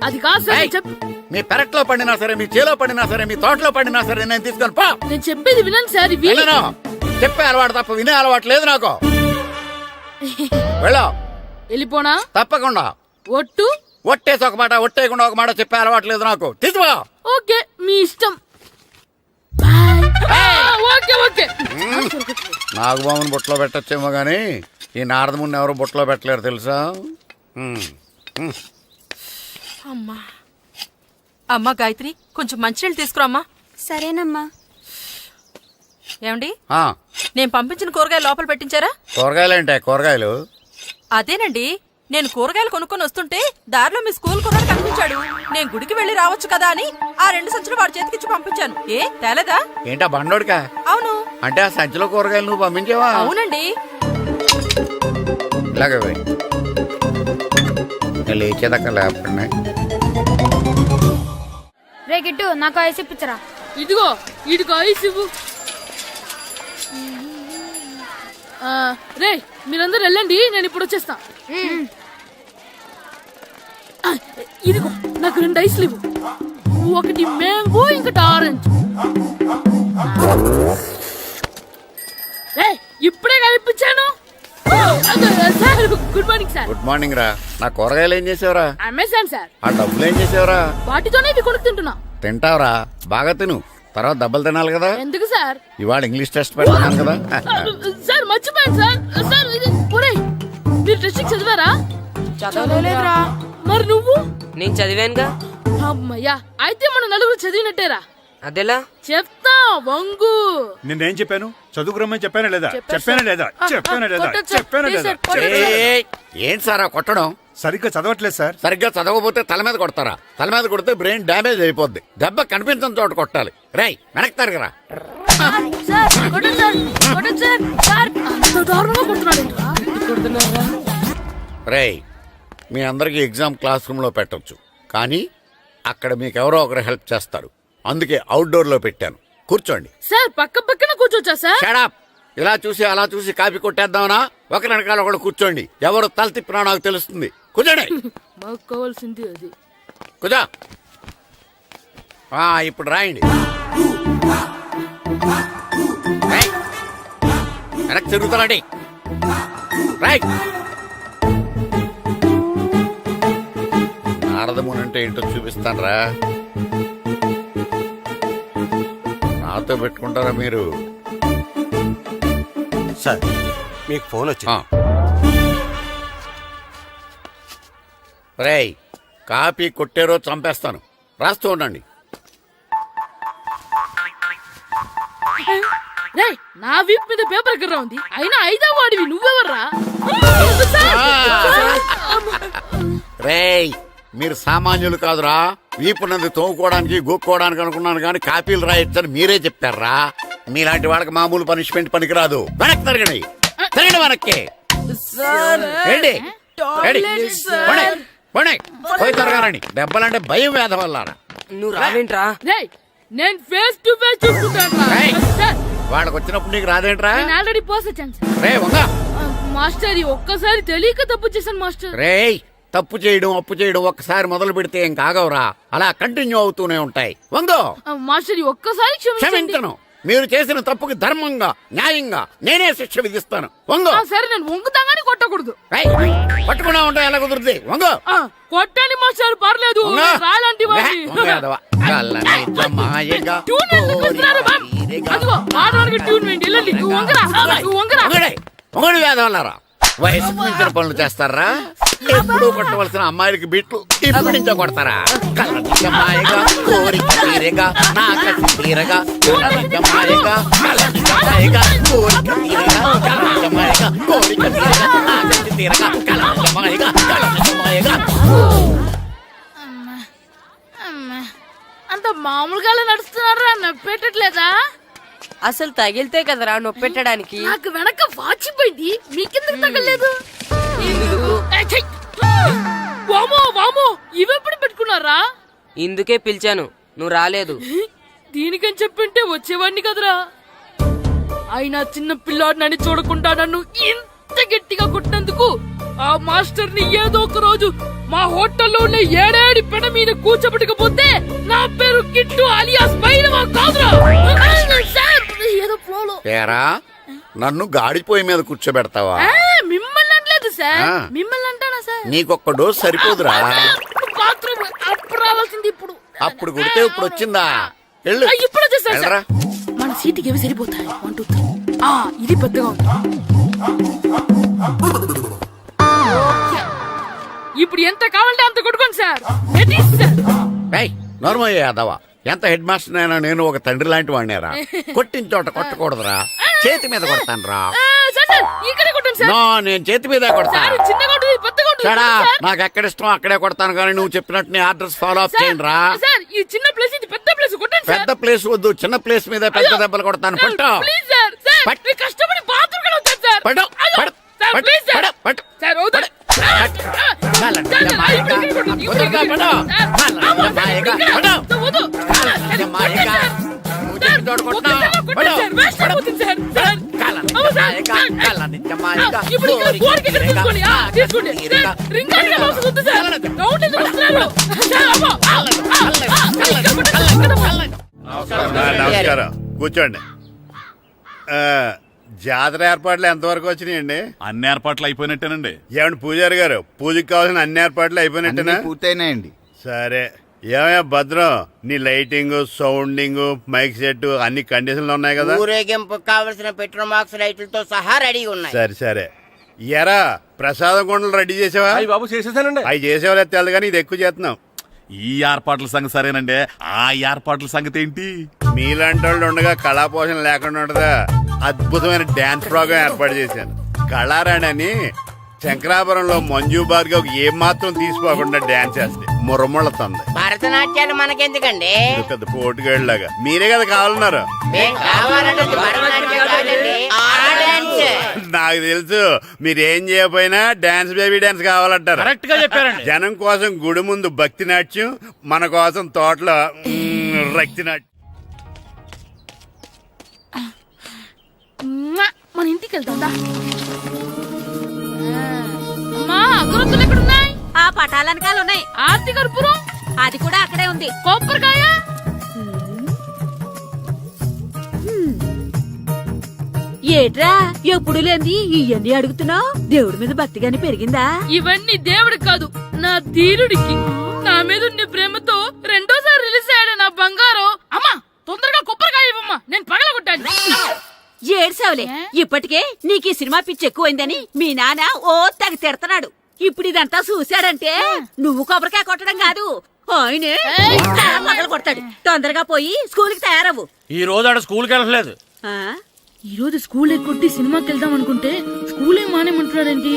అది కాదు సార్. మీ పెరట్లో పండినా సరే, మీ చేలో పండినా సరే, మీ తోటలో పండినా సరే నేను తీసుకొని పో. నేను చెప్పేది వినండి సార్. ఇవి వినను. చెప్పే అలవాటు తప్ప వినే అలవాటు లేదు నాకు. వెళ్ళో. వెళ్ళిపోనా? తప్పకుండా. ఒట్టు? ఒట్టేసి ఒక మాట, ఒట్టేయకుండా ఒక మాట చెప్పే అలవాటు లేదు నాకు. తీసుకో. ఓకే, మీ ఇష్టం. Okay okay. నాగబాబుని బుట్టలో పెట్టచ్చేమో గాని ఈ నారదముని ఎవరు బుట్టలో పెట్టలేరు తెలుసా? అమ్మా గాయత్రి, కొంచెం మంచినీళ్ళు తీసుకురామ్మా. సరేనమ్మా. ఏమండి, ఆ, నేను పంపించిన కూరగాయలు లోపల పెట్టించారా? కూరగాయలేంటే కూరగాయలు? అదేనండి, నేను కూరగాయలు కొనుక్కొని వస్తుంటే దారిలో మీ స్కూల్ కుర్రాడు కనిపించాడు. నేను గుడికి వెళ్లి రావచ్చు కదా అని ఆ 2 సంచులు వాడి చేతికిచ్చి పంపించాను. ఏ తేలేదా? ఏంటా బండోడికా? అవును. అంటే ఆ సంచిలో కూరగాయలు నువ్వు పంపించావా? అవునండి. ఇలాగే లేచేదాకా లేపండి. రే గిట్టు, నాకు ఐస్ ఇప్పించరా. ఇదిగో ఇదిగో ఐస్ ఇవ్వు. రే మీరందరూ వెళ్ళండి, నేను ఇప్పుడు వచ్చేస్తా. ఇదిగో నాకు 2 ఐస్లు ఇవ్వు. ఒకటి మ్యాంగో, ఇంకటి ఆరెంజ్. ఇప్పుడే కనిపించాను. Sir good morning sir. Good morning రా. నా కూరగాయలు ఏం చేసావురా? Amazon sir. ఆ డబ్బులు ఏం చేసావురా? వాటితోనే ఇవి కొనుక్కు తింటున్నా. తింటావురా, బాగా తిను. తర్వాత దెబ్బలు తినాలి కదా. ఎందుకు సార్? ఇవాళ ఇంగ్లీష్ టెస్ట్ పెడతాను కదా. సార్ మర్చిపోయాను సార్. సార్ ఇది ఒరేయ్, మీరు టెస్టింగ్ చదివారా? చదవలేదురా. మరి నువ్వు? నేను చదివానుగా. అమ్మయ్యా, అయితే మన నలుగురు చదివినట్టేరా. అదెలా? చెప్తా వంగు. నేనేం చెప్పాను? చదువుకురమ్మని చెప్పానా లేదా? చెప్పానా లేదా? చెప్పానా లేదా? కొట్టొచ్చు. చెప్పానా ప్లీజ్ లేదా? సార్, కొట్టొచ్చు. ఏయ్, ఏంటి సార్ ఆ కొట్టడం? సరిగ్గా చదవట్లేదు సార్. సరిగ్గా చదవకపోతే తల మీద కొడతారా? తల మీద కొడితే బ్రెయిన్ డ్యామేజ్ అయిపోద్ది. దెబ్బ కనిపించిన చోట కొట్టాలి. రేయ్ వెనక్కి తరగరా. సార్ కొట్టండి సార్, కొట్టండి సార్. సార్ అంత దారుణంగా కొడుతున్నాడు. రేయ్, మీ అందరికి ఎగ్జామ్ క్లాస్ రూమ్ లో పెట్టొచ్చు, కానీ అక్కడ మీకు ఎవరో ఒకరు హెల్ప్ చేస్తారు. అందుకే అవుట్డోర్ లో పెట్టాను. కూర్చోండి. సార్ పక్క పక్కన కూర్చోచ్చా సార్? Shut up. ఇలా చూసి అలా చూసి కాపీ కొట్టేద్దామనా? ఒకరి వెనకాల ఒకడు కూర్చోండి. ఎవరు తల తిప్పినా నాకు తెలుస్తుంది. కూర్చోండి. మాకు కావాల్సింది అది. కూర్చో. ఇప్పుడు రాయండి. వెనక్కి తిరుగుతారండి. రైట్. నారదముని అంటే ఏంటో చూపిస్తాను రా. నాతో పెట్టుకుంటారా మీరు? సార్ మీకు ఫోన్ వచ్చింది. రేయ్, కాపీ కొట్టారో చంపేస్తాను. రాస్తూ ఉండండి. రేయ్, నా వీప్ మీద పేపర్ ఎక్కడ ఉంది? అయినా 5వ వాడివి నువ్వెవర్రా? రేయ్, మీరు సామాన్యులు కాదురా. వీపున్నది తోముకోవడానికి గోక్కోవడానికి అనుకున్నాను కానీ కాపీలు రాయొచ్చని మీరే చెప్పారా? మీలాంటి వాళ్ళకి మామూలు పనిష్మెంట్ పనికిరాదు. వెనక్కి తిరగండి. తిరగండి వెనక్కి. ఏంటి? పోయి తిరగారండి. దెబ్బలంటే భయం వేద వల్ల. నువ్వు రావేంట్రా? రేయ్, నేను ఫేస్ టు ఫేస్ చూసుకుంటాను. వాళ్ళకి వచ్చినప్పుడు నీకు రాదేంట్రా? నేను ఆల్రెడీ పోస్ వచ్చాను సార్. రే వంగా. మాస్టర్ ఈ ఒక్కసారి తెలియక తప్పు చేశాను మాస్టర్. రేయ్, తప్పు చేయడం అప్పు చేయడం ఒక్కసారి మొదలు పెడితే ఏం కాగవరా. అలా కంటిన్యూ అవుతూనే ఉంటాయి. వందో. మాస్టర్ ఈ ఒక్కసారి క్షమించను. మీరు చేసిన తప్పుకి ధర్మంగా న్యాయంగా నేనే శిక్ష విధిస్తాను. వంగో. సరే, నేను వంగుతాగానే కొట్టకూడదు. పట్టుకున్నా ఉంటా ఎలా కుదురుతుంది? వంగో. కొట్టండి మాస్టర్, పర్లేదు. రాలాంటి ట్యూన్ వేయండి. వెళ్ళండి. నువ్వు వంగరా, నువ్వు వంగరా. ఒకటి వేదవల్లారా. వయసుకు మించిన పనులు చేస్తారా? ఎప్పుడు కొట్టవలసిన అమ్మాయిలకి బిట్లు ఇప్పుడు నుంచో కొడతారా? కలనిజమాయగా కోరిక తీరగా నా కసి తీరగా కలనిజమాయగా కలనిజమాయగా కోరిక తీరగా కలనిజమాయగా కోరిక తీరగా నా కసి తీరగా కలనిజమాయగా కలనిజమాయగా. అంత మామూలుగా నడుస్తున్నారా నప్పెట్టట్లేదా? అసలు తగిలితే కదరా నొప్పెట్టడానికి. నాకు వెనక వాచిపోయింది, మీకెందుకు తగలేదు? వామో వామో, ఇవెప్పుడు పెట్టుకున్నారా? ఇందుకే పిలిచాను, నువ్వు రాలేదు. దీనికని చెప్పింటే వచ్చేవాడిని కదరా. అయినా చిన్న పిల్లాడినని చూడకుండా నన్ను ఇంత గట్టిగా కొట్టినందుకు ఆ మాస్టర్ ని ఏదో ఒక రోజు మా హోటల్లో ఉన్న ఏడేడి పెడ మీద కూర్చోబెట్టకపోతే నా పేరు కిట్టు అలియాస్ బైరవా కాదురా. ఏదో ఫ్లోలో ఏరా నన్ను గాడిపోయి మీద కూర్చోబెడతావా? మిమ్మల్ని అనలేదు సార్, ఆ. మిమ్మల్ని అంటానా సార్? నీకొక్క డోస్ సరిపోదురా? బాత్రూమ్ అప్పుడు రావాల్సింది ఇప్పుడు. అప్పుడు కొడితే ఇప్పుడు వచ్చిందా? వెళ్ళు. ఇప్పుడు వచ్చేసా సార్. వెళ్ళరా. మన సీటుకి ఏవి సరిపోతాయి? 1 2 3. ఇది పెద్దగా ఉంది. ఇప్పుడు ఎంత కావాలంటే అంత కొట్టుకోండి సార్. Ready sir. నోర్మయ్య యాదవ, ఎంత హెడ్ మాస్టర్ అయినా నేను ఒక తండ్రి లాంటి వాడినేరా. కొట్టిన చోట కొట్టకూడదురా, చేతి మీద కొడతాను రా. సార్ సార్ ఇక్కడే కొట్టండి సార్. నో, నేను చేతి మీద కొడతా. సార్ చిన్నగా ఉంటుంది, పెద్దగా ఉంటుంది చడా, సార్. నాకు ఎక్కడ ఇష్టం అక్కడే కొడతాను, కానీ నువ్వు చెప్పినట్టు నీ ఆర్డర్స్ ఫాలో అప్ చేయండి రా. సార్ ఈ చిన్న ప్లేస్, ఇది పెద్ద ప్లేస్, కొట్టండి సార్. పెద్ద ప్లేస్ వద్దు, చిన్న ప్లేస్ మీద పెద్ద దెబ్బలు కొడతాను. పట్టు ప్లీజ్ సార్. సార్ పట్టు. మీ కష్టపడి బాత్రూమ్ కూడా వచ్చాను సార్. పట్టు, అయ్యో, పట్టు, సార్ పట్టు, ప్లీజ్ సార్. పట్టు, పట్టు. సార్ వద్దు. నమస్కారం, కూర్చోండి. జాతర ఏర్పాట్లు ఎంతవరకు వచ్చినాయండి? అన్ని ఏర్పాట్లు అయిపోయినట్టేనండి. ఏమండి పూజారి గారు, పూజకి కావాల్సిన అన్ని ఏర్పాట్లు అయిపోయినట్టేనా? పూర్తయినాయండి. సరే. ఏమయ్యా భద్రం, నీ లైటింగ్, సౌండింగ్, మైక్ సెట్ అన్ని కండిషన్లు ఉన్నాయి కదా? ఊరేగింపు కావలసిన పెట్రోల్ మార్క్స్ లైట్లతో సహా రెడీ ఉన్నాయి. సరే సరే. ఎరా ప్రసాదం కొండలు రెడీ చేసావా? బాబు చేసేసానండి. అవి చేసేవాళ్ళు తెలదు కానీ ఇది ఎక్కువ చేస్తున్నాం. ఈ ఏర్పాట్ల సంగతి సరేనండి, ఆ ఏర్పాట్ల సంగతి ఏంటి? మీలాంటి వాళ్ళు ఉండగా కళాపోషణ లేకుండా ఉండదా? అద్భుతమైన డాన్స్ ప్రోగ్రామ్ ఏర్పాటు చేశాను. కళారాణి అని శంకరాపురంలో మంజు భార్గవ్ ఏం మాత్రం తీసుకోకుండా డాన్స్ చేస్తే మురముళ్ళతుంది. భరతనాట్యాలు మనకెందుకండి? పెద్ద పోటుగాళ్ళలాగా మీరే కదా కావాలన్నారు. మేం కావాలంటే భరతనాట్యం కాదండి, ఆ డాన్స్. నాకు తెలుసు, మీరేం చేయకపోయినా డాన్స్ బేబీ డాన్స్ కావాలంటారు. కరెక్ట్ గా చెప్పారండి. జనం కోసం గుడి ముందు భక్తి నాట్యం, మన కోసం తోటలో రక్తి నాట్యం. మన ఇంటికి వెళ్తా. అమ్మా అగరొత్తులు ఎక్కడున్నాయి? ఆ పటాలనకాలు ఉన్నాయి. ఆర్తి కర్పూరం అది కూడా అక్కడే ఉంది. కొబ్బరికాయ ఏట్రా ఎప్పుడు లేని ఇవన్నీ అడుగుతున్నావు? దేవుడి మీద భక్తిగాని పెరిగిందా? ఇవన్నీ దేవుడికి కాదు, నా ధీరుడికి. నా మీద ఉండే ప్రేమతో రెండోసారి రిలీజ్ అయ్యాడు నా బంగారం. అమ్మా తొందరగా కొబ్బరికాయ ఇవ్వమ్మా, నేను పగలగొట్టాను. ఏడ్సావులే, ఇప్పటికే నీకు ఈ సినిమా పిచ్చి ఎక్కువైందని మీ నాన్న ఓ తెగ తిడతాడు. ఇప్పుడు ఇదంతా చూశాడంటే నువ్వు కొబ్బరికాయ కొట్టడం కాదు, ఆయనే పగల కొడతాడు. తొందరగా పోయి స్కూల్ కి తయారవు. ఈ రోజు ఆడ స్కూల్కి వెళ్ళలేదు. ఆ? ఈ రోజు స్కూల్ ఎక్కొట్టి సినిమాకి వెళ్దాం అనుకుంటే స్కూల్ ఏం మానేమంటున్నాడేంటి?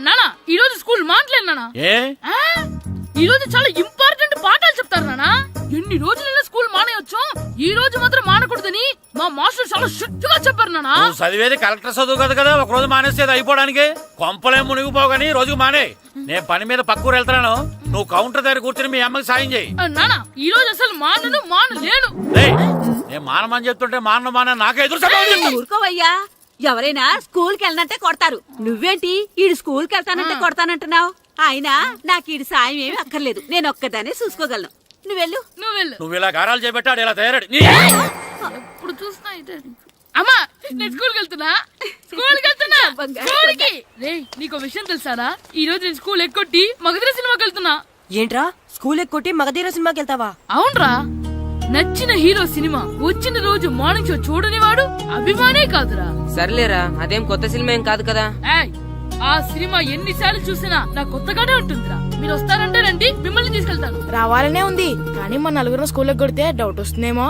నానా ఈ రోజు స్కూల్ మానట్లేదు నానా. ఏ ఈ రోజు చాలా ఇంపార్టెంట్ పాఠాలు చెప్తారు నానా. ఎన్ని రోజులైనా స్కూల్ మానేయొచ్చు, ఈ రోజు మాత్రం మానకూడదని మా మాస్టర్ చాలా స్ట్రిక్ట్ గా చెప్పారు నానా. నువ్వు చదివేది కలెక్టర్ చదువు కదా కదా, ఒక రోజు మానేసేది అయిపోవడానికి. కొంపలే మునిగిపోగాని రోజుకు మానే. నేను పని మీద పక్కూరు వెళ్తున్నాను, నువ్వు కౌంటర్ దగ్గర కూర్చొని మీ అమ్మకి సాయం చేయి. నానా ఈ రోజు అసలు మానలేను. నేను మానమని చెప్తుంటే మాన నాకే ఎదురు సమాధానం చెప్తావు. ఊరుకోవయ్యా, ఎవరైనా స్కూల్ కి వెళ్ళనంటే కొడతారు. నువ్వేంటి ఈడు స్కూల్ కి వెళ్తానంటే కొడతానంటున్నావు? అయినా నాకు ఈడు సాయం ఏమి అక్కర్లేదు, నేను ఒక్కదానే చూసుకోగలను. నువ్వెళ్ళు. నువ్వు ఇలా గారాలు చేపెట్టాడు ఇలా తయారాడు. ఇప్పుడు చూస్తున్నా అమ్మా, నేను స్కూల్కి వెళ్తున్నా. స్కూల్కి రే, నీకు విషయం తెలుసారా? ఈ రోజు నేను స్కూల్ ఎక్కొట్టి మగధీర సినిమాకి వెళ్తున్నా. ఏంట్రా స్కూల్ ఎక్కొట్టి మగధీర సినిమాకి వెళ్తావా? అవునరా, నచ్చిన హీరో సినిమా వచ్చిన రోజు మార్నింగ్ షో చూడని వాడు అభిమానే కాదురా. సర్లేరా, అదేం కొత్త సినిమా ఏం కాదు కదా. ఆ సినిమా ఎన్నిసార్లు చూసినా నా కొత్తగానే ఉంటుందిరా. మీరు వస్తారంటే రండి, మిమ్మల్ని తీసుకెళ్తాను. రావాలనే ఉంది, కానీ మన నలుగురు స్కూల్ కొడితే డౌట్ వస్తుందేమో.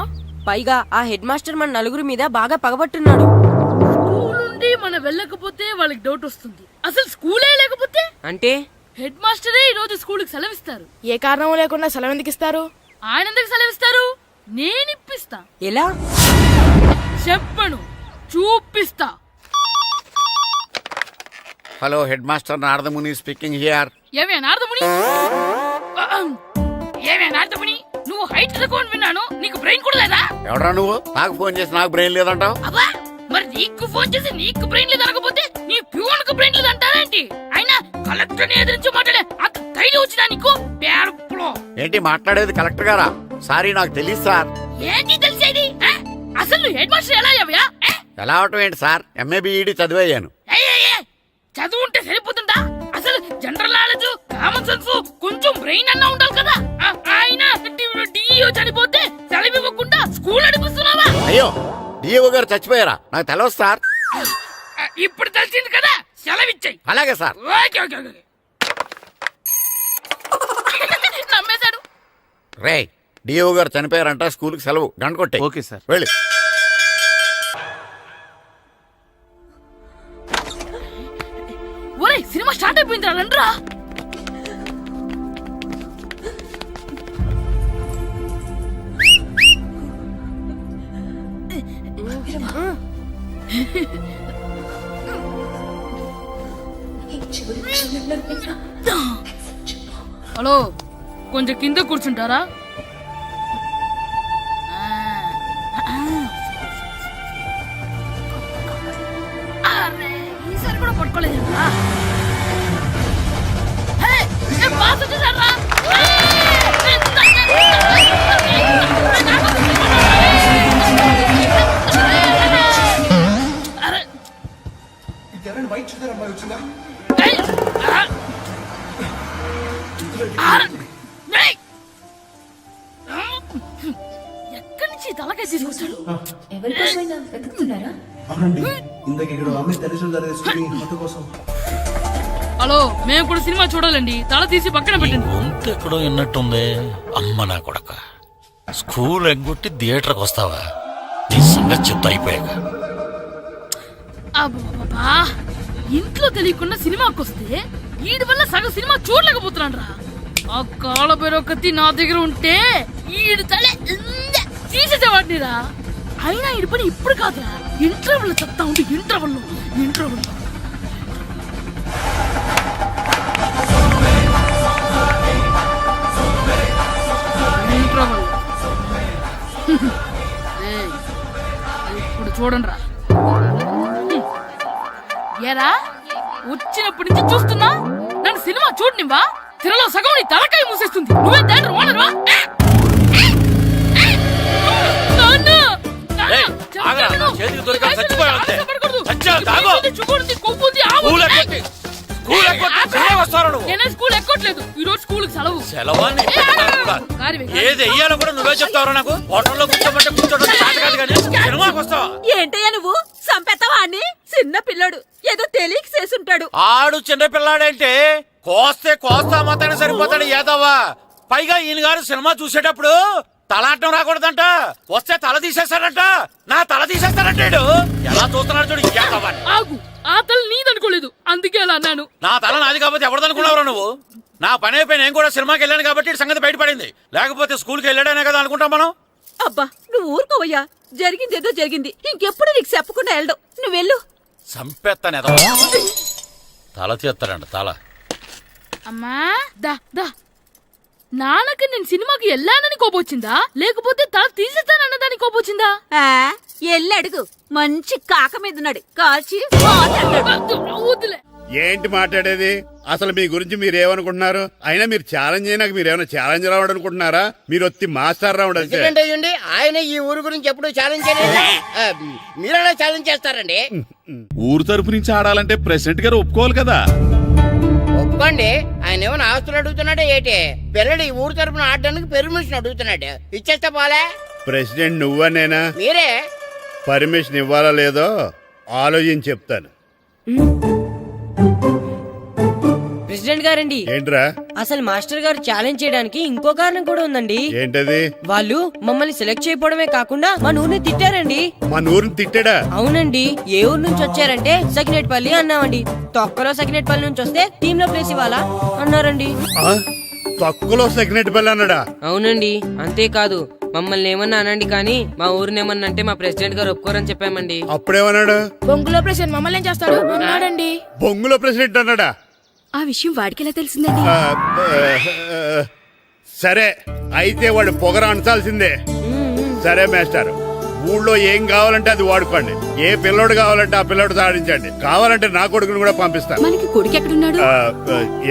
పైగా ఆ హెడ్ మాస్టర్ మన నలుగురి మీద బాగా పగబట్టున్నాడు. స్కూల్ నుండి మనం వెళ్ళకపోతే వాళ్ళకి డౌట్ వస్తుంది. అసలు స్కూలే లేకపోతే అంటే హెడ్ మాస్టరే ఈ రోజు స్కూల్ కి సెలవిస్తారు. ఏ కారణం లేకుండా సెలవు ఎందుకు ఇస్తారు? ఆయన ఎందుకు సెలవిస్తారు? నేను ఇప్పిస్తా. ఎలా? చెప్పను, చూపిస్తా. Hello head master Naradamuni speaking here. ఏమే నారదముని, ఏమే నారదముని, నువ్వు హైట్ తక్కువ విన్నాను, నీకు బ్రెయిన్ కూడా లేదా? ఎవడరా నువ్వు? నాకు ఫోన్ చేసి నాకు బ్రెయిన్ లేదంటావు? అబ్బా, మరి నీకు ఫోన్ చేసి నీకు బ్రెయిన్ లేదనకపోతే నీ ప్యూన్ కు బ్రెయిన్ లేదంటారేంటి? అయినా కలెక్టర్ ని ఎదిరించి మాట్లాడే అంత ధైర్యం వచ్చినా నీకు? పేరులో ఏంటి మాట్లాడేది? కలెక్టర్ గారా? సారీ, నాకు తెలియదు సార్. ఏంటి తెలిసేది? అసలు నువ్వు హెడ్ మాస్టర్ ఎలా అయ్యావా? ఎలా అవటం ఏంటి సార్? MA B Ed చదివయ్యాను. చదువు ఉంటే సరిపోతుందా? అసలు జనరల్ నాలెడ్జ్, కామన్ సెన్స్, కొంచెం బ్రెయిన్ అన్నా ఉండాలి కదా. ఆయన డిఇఓ చనిపోతే సెలవు ఇవ్వకుండా స్కూల్ నడిపిస్తున్నావా? అయ్యో, డిఓ గారు చచ్చిపోయారా? నాకు తెలియదు సార్. ఇప్పుడు తెలిసింది కదా, సెలవిచ్చాయి. అలాగే సార్. Okay okay okay. నమ్మేశాడు. రే, డిఓ గారు చనిపోయారంట, స్కూల్ కి సెలవు. గంట కొట్టే. Okay sir. వెళ్ళి. ఒరే, సినిమా స్టార్ట్ అయిపోయింది, రండ్రా. హలో, కొంచెం కింద కూర్చుంటారా? ఈసారి కూడా పట్టుకోలేదు. ఎక్కడి నుంచి తలకాయ తీసుకొచ్చాడు? హలో, మేము కూడా సినిమా చూడాలండి. తల తీసి పక్కన పెట్టండి. గొంతు ఎక్కడో విన్నట్టుంది. అమ్మ నా కొడక, స్కూల్ ఎగ్గొట్టి థియేటర్కి వస్తావా? నీ సంగతి చెప్తా అయిపోయాక. అబ్బా, ఇంట్లో తెలియకుండా సినిమాకి వస్తే వీడి వల్ల సగం సినిమా చూడలేకపోతున్నాను రా. ఆ కాళ్ళ బెరొకతి నా దగ్గర ఉంటే ఈడు తల తీసేసేవాడిని రా. అయినా ఈడి పని ఇప్పుడు కాదురా, ఇంటర్వెల్ చెప్తా ఉంటే ఇంటర్వెల్ ఇప్పుడు చూడండి రా. ఏరా, వచ్చినప్పటి నుంచి చూస్తున్నా, నన్ను సినిమా చూడనివ్వా? తిరలో సగం నీ తలకాయ మూసేస్తుంది. నువ్వే దాని ఓనర్వా? నేనే స్కూల్ ఎక్కట్లేదు, ఈ రోజు స్కూల్ సెలవు. ఏది వెయ్యాలో కూడా నువ్వే చెప్తావు. నాకు హోటల్లో కూర్చోమంటే కూర్చోడం చేత కాదు, కానీ సినిమాకి వస్తావా? ఏంటయ్యా నువ్వు సంపెత్తవా అని? చిన్న పిల్లడు ఏదో తెలియక చేసుంటాడు. ఆడు చిన్న పిల్లాడంటే కోస్తా మాత్రమే సరిపోతాడు ఏదవ్వా. పైగా ఈయన గారు సినిమా చూసేటప్పుడు తలాటం రాకూడదంట, వస్తే తల తీసేస్తాడంట. నా తల తీసేస్తాడంటాడు. ఎలా చూస్తున్నాడు చూడు. ఆగు, ఆ తల నీదనుకోలేదు, అందుకే అలా అన్నాను. నా తల నాది కాబట్టి ఎవరిదనుకున్నావురా నువ్వు? నా పని అయిపోయి నేను కూడా సినిమాకి వెళ్ళాను కాబట్టి సంగతి బయటపడింది. లేకపోతే స్కూల్కి వెళ్ళాడనే కదా అనుకుంటాం మనం. అబ్బా, నువ్వు ఊరుకోవయ్యా. జరిగిందేదో జరిగింది, ఇంకెప్పుడు నీకు చెప్పకుండా వెళ్ళడు. నువ్వు వెళ్ళు. సంపెత్తనే తల తీస్తాడంట. తల అమ్మా, దా దా. నాన్నకి నేను సినిమాకి వెళ్ళానని కోపొచ్చిందా, లేకపోతే తల తీసేస్తానన్నదాని కోపొచ్చిందా? ఎల్లి అడుగు. మంచి కాక మీద ఉన్నాడు, కాల్చి వద్దులే. ఏంటి మాట్లాడేది? అసలు మీ గురించి మీరు ఏమనుకుంటున్నారు? అయినా మీరు ఛాలెంజ్ అయినాక మీరు ఏమైనా ఛాలెంజ్ రౌండ్ అనుకుంటున్నారా? మీరు వచ్చి మాస్టర్ రౌండ్ అంటే ఆయన ఈ ఊరు గురించి ఎప్పుడు ఛాలెంజ్ చేయలేదు. మీరైనా ఛాలెంజ్ చేస్తారండి? ఊరు తరపు నుంచి ఆడాలంటే ప్రెసిడెంట్ గారు ఒప్పుకోవాలి కదా. ఒప్పుకోండి. ఆయన ఏమైనా ఆస్తులు అడుగుతున్నాడే ఏంటి? పిల్లడు ఈ ఊరు తరపున ఆడడానికి పెర్మిషన్ అడుగుతున్నాడు. ఇచ్చేస్తా పోలే. ప్రెసిడెంట్ నువ్వా నేనా? మీరే. పర్మిషన్ ఇవ్వాలా లేదో ఆలోచించి చెప్తాను. ప్రెసిడెంట్ గారండి, ఏంట్రా? అసలు మాస్టర్ గారు ఛాలెంజ్ చేయడానికి ఇంకో కారణం కూడా ఉందండి. ఏంటది? వాళ్ళు మమ్మల్ని సెలెక్ట్ చేయకపోవడమే కాకుండా మా ఊరిని తిట్టారండి. మా ఊరిని తిట్టాడా? అవునండి. ఏ ఊరు నుంచి వచ్చారంటే సకినేట్పల్లి అన్నామండి. తొక్కలో సకినేట్పల్లి నుంచి వస్తే టీమ్ లో ప్లేస్ ఇవ్వాలా అన్నారండి. తక్కువలో సెకండ్ పిల్ల అన్నాడా? అవునండి, అంతేకాదు మమ్మల్ని ఏమన్నా అనండి కానీ మా ఊరిని ఏమన్నా అంటే మా ప్రెసిడెంట్ గారు ఒప్పుకోరని చెప్పామండి. అప్పుడేమన్నాడు? బొంగులో ప్రెసిడెంట్ మమ్మల్ని ఏం చేస్తాడు అన్నాడండి. బొంగులో ప్రెసిడెంట్ అన్నాడా? ఆ విషయం వాడికి ఎలా తెలిసిందండి? సరే అయితే వాడు పొగర అంచాల్సిందే. సరే మాస్టర్, ఊళ్ళో ఏం కావాలంటే అది వాడుకోండి. ఏ పిల్లోడు కావాలంటే ఆ పిల్లోడు సాధించండి. కావాలంటే నా కొడుకుని కూడా పంపిస్తాను. మనకి కొడుకు ఎక్కడున్నాడు?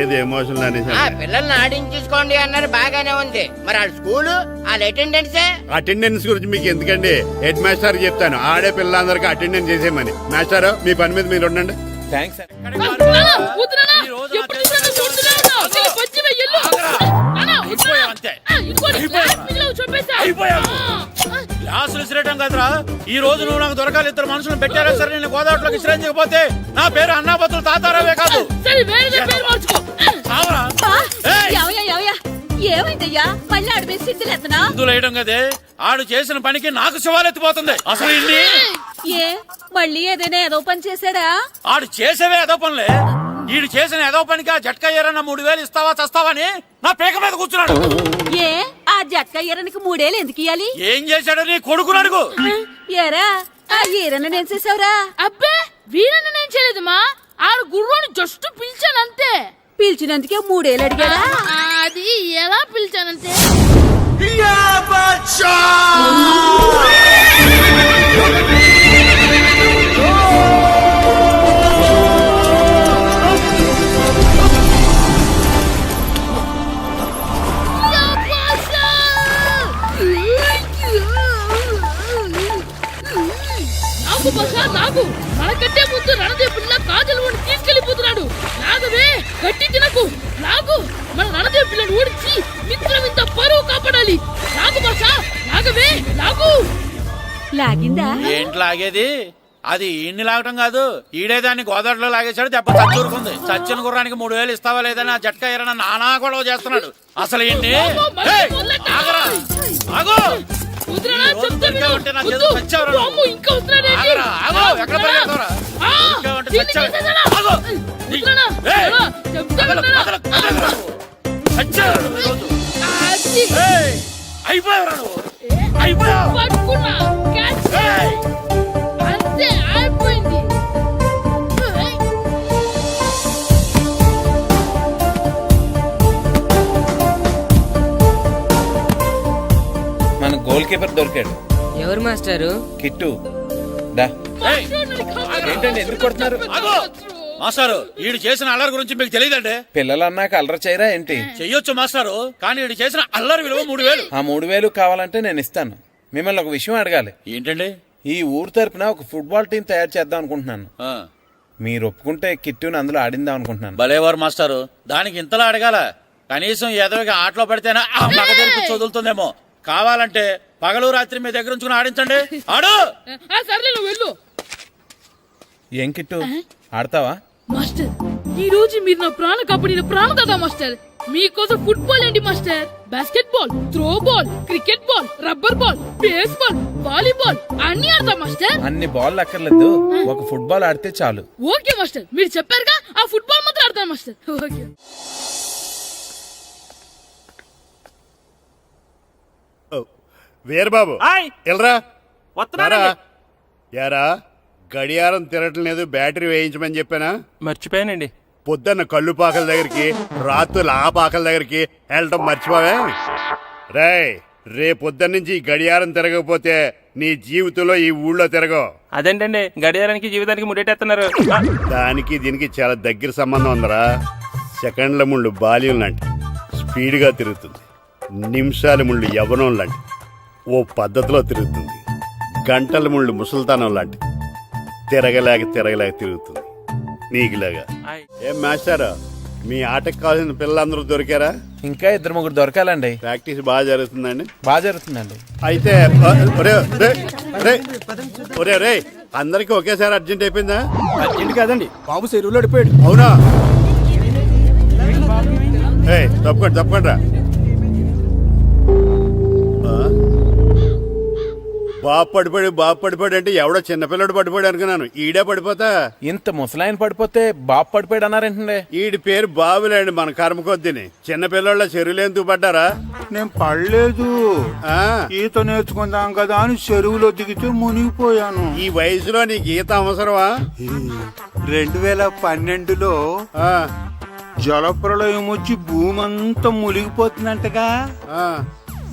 ఏది ఎమోషనల్ అనేసి ఆ పిల్లల్ని ఆడించేసుకోండి అన్నారు, బాగానే ఉంది. మరి వాళ్ళ స్కూలు వాళ్ళ అటెండెన్సే. అటెండెన్స్ గురించి మీకు ఎందుకండి, హెడ్ మాస్టర్ చెప్తాను. ఆడే పిల్లలందరికీ అటెండెన్స్ చేసేయమని. మాస్టర్ మీ పని మీద మీరు ఉండండి. థ్యాంక్స్. క్లాసులు విసిరేయటం కదరా, ఈ రోజు నువ్వు నాకు దొరకాలి. ఇద్దరు మనుషులు పెట్టారా సరే, నేను గోదావరిలోకి విసిరించకపోతే నా పేరు అన్నాపతులు తాతారావే కాదు. ఏమైందయ్యా? మళ్ళీ ఆడిపై సిద్ధులేతనా? వేయడం కదే, ఆడు చేసిన పనికి నాకు శివాలెత్తిపోతుంది. అసలు ఇన్ని ఏ మళ్ళీ ఏదైనా ఏదో పని చేశాడా? ఆడు చేసేవే ఏదో పనులే. ఈడు చేసిన ఏదో పనికి ఆ జట్కా ఏరన్నా 3000 ఇస్తావా చస్తావని నా పేక మీద కూర్చున్నాడు. ఏ ఆ జట్కా ఈరనికి 3 ఏళ్ళు ఎందుకు ఇయ్యాలి? ఏం చేశాడో నీ కొడుకుని అడుగు. ఏరా ఆ ఈరన్న నేను చేసావురా? అబ్బే వీరన్న నేను చేయలేదు మా, ఆడు గుర్రోని జస్ట్ పిలిచానంతే. పిలిచినందుకే 3 ఏళ్ళు అడిగాడా? అది ఎలా పిలిచానంటే నాకు మనకంటే ముందు రణదే పిల్ల కాజల్ ఓడి తీసుకెళ్లిపోతున్నాడు. నాగవే గట్టి తినకు, నాగు మన రణదే పిల్లని ఓడించి మిత్రం ఇంత పరువు కాపాడాలి. నాగు భాష నాగవే నాగు. లాగిందా? ఏంటి లాగేది? అది ఈయన్ని లాగటం కాదు, ఈడే దాన్ని గోదావరిలో లాగేశాడు. దెబ్బ చచ్చూరుకుంది. చచ్చిన గుర్రానికి 3000 ఇస్తావా లేదని ఆ జట్కా ఏరన్నా నానా గొడవ చేస్తున్నాడు. అసలు ఈయన్ని ఆగరా, ఆగు. అయిపోయావు అంతే అయిపోయింది. మన గోల్ కీపర్ దొరికాడు. ఎవరు మాస్టారు? కిట్టు. ఏంటండి ఎందుకు కొడుతున్నారు? మాస్టారు, ఈడు చేసిన అల్లరి గురించి మీకు తెలియదండి. పిల్లలు అన్నాక అల్లరి చేయరా ఏంటి? చెయ్యొచ్చు మాస్టారు, కానీ ఈడు చేసిన అల్లరి విలువ 3000. ఆ 3000 కావాలంటే నేను ఇస్తాను. మిమ్మల్ని ఒక విషయం అడగాలి. ఏంటండి? ఈ ఊరు తరపున ఒక ఫుట్బాల్ టీం తయారు చేద్దాం అనుకుంటున్నాను. మీరు ఒప్పుకుంటే కిట్టుని అందులో ఆడిందాం అనుకుంటున్నాను. భలేవారు మాస్టారు, దానికి ఇంతలా అడగాల? కనీసం ఏదోగా ఆటలో పడితేనే ఆ మగ తెరిపి చదువుతుందేమో. కావాలంటే పగలు రాత్రి మీ దగ్గర ఉంచుకుని ఆడించండి. ఆడు. సర్లే నువ్వు వెళ్ళు. ఏం కిట్టు ఆడతావా? మాస్టర్, ఈ రోజు మీరు నా ప్రాణ కాపాడిన ప్రాణదాత మాస్టర్. మీకోసం ఫుట్బాల్ ఏంటి master, basket ball, throw ball, cricket ball, rubber ball, base ball, volleyball అన్ని ఆడతా మాస్టర్. అన్ని బాల్ అక్కర్లేదు, ఒక ఫుట్బాల్ ఆడితే చాలు. ఓకే మాస్టర్, మీరు చెప్పారుగా, ఆ ఫుట్బాల్ మాత్రం ఆడతాను మాస్టర్. ఓకే. వీరబాబు ఎల్రా యారా, గడియారం తిరగటం లేదు, బ్యాటరీ వేయించమని చెప్పానా? మర్చిపోయానండి. పొద్దున్న కళ్ళు పాకల దగ్గరికి, రాత్రులు ఆ పాకల దగ్గరికి వెళ్ళటం మర్చిపోవే? రేపొద్దున్న నుంచి ఈ గడియారం తిరగకపోతే నీ జీవితంలో ఈ ఊళ్ళో తిరగవు. అదేంటండి గడియారానికి జీవితానికి ముడేటేస్తున్నారు? దానికి దీనికి చాలా దగ్గర సంబంధం ఉందరా. సెకండ్ల ముళ్ళు బాల్యం లాంటి స్పీడ్గా తిరుగుతుంది. నిమిషాల ముళ్ళు యవ్వనం లాంటి ఓ పద్ధతిలో తిరుగుతుంది. గంటల ముళ్ళు ముసల్తానం లాంటి తిరగలేక తిరుగుతుంది నీకులాగా. ఏం మాస్టర్, మీ ఆటకు కావాల్సిన పిల్లలందరూ దొరికారా? ఇంకా 2-3 దొరకాలండి. ప్రాక్టీస్ బాగా జరుగుతుందండి? బాగా జరుగుతుందండి. అయితే ఒరే అందరికి ఒకేసారి అర్జెంట్ అయిపోయిందా? అర్జెంట్ కాదండి, బాబు చెరువులో అడిపోయాడు. అవునా? తప్పకుండా రా. బాబు పడిపోయాడు అంటే ఎవడో చిన్నపిల్లడు పడిపోయాడు అనుకున్నాను. ఈడే పడిపోతా. ఇంత ముసలాయన పడిపోతే బాబు పడిపోయాడు అన్నారేంటండి? ఈడి పేరు బాబులేండి, మన కర్మ కొద్దిని. చిన్నపిల్లల చెరువులు ఎందుకు పడ్డారా? నేను పడలేదు, ఆ, ఈత నేర్చుకుందాం కదా అని చెరువులో దిగితే మునిగిపోయాను. ఈ వయసులో నీకు ఈత అవసరమా? 2012లో ఆ, జలప్రలయం వచ్చి భూమి అంతా మునిగిపోతుందంటగా. ఆ.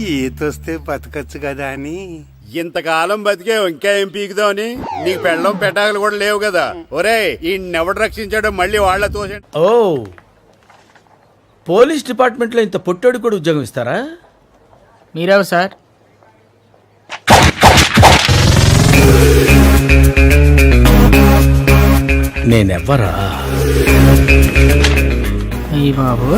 ఈతొస్తే బతకచ్చు కదా అని. ఇంతకాలం బతికే ఇంకా ఏం పీకుదామని? నీకు పెళ్ళం పెట్టాకలు కూడా లేవు కదా. ఒరే ఈ ఎవడు రక్షించాడో మళ్ళీ వాళ్ళ తోసండి. ఓ, పోలీస్ డిపార్ట్మెంట్ లో ఇంత పొట్టోడు కూడా ఉద్యోగం ఇస్తారా? మీరెవరు సార్? నేనెవ్వరా? అయ్యి బాబు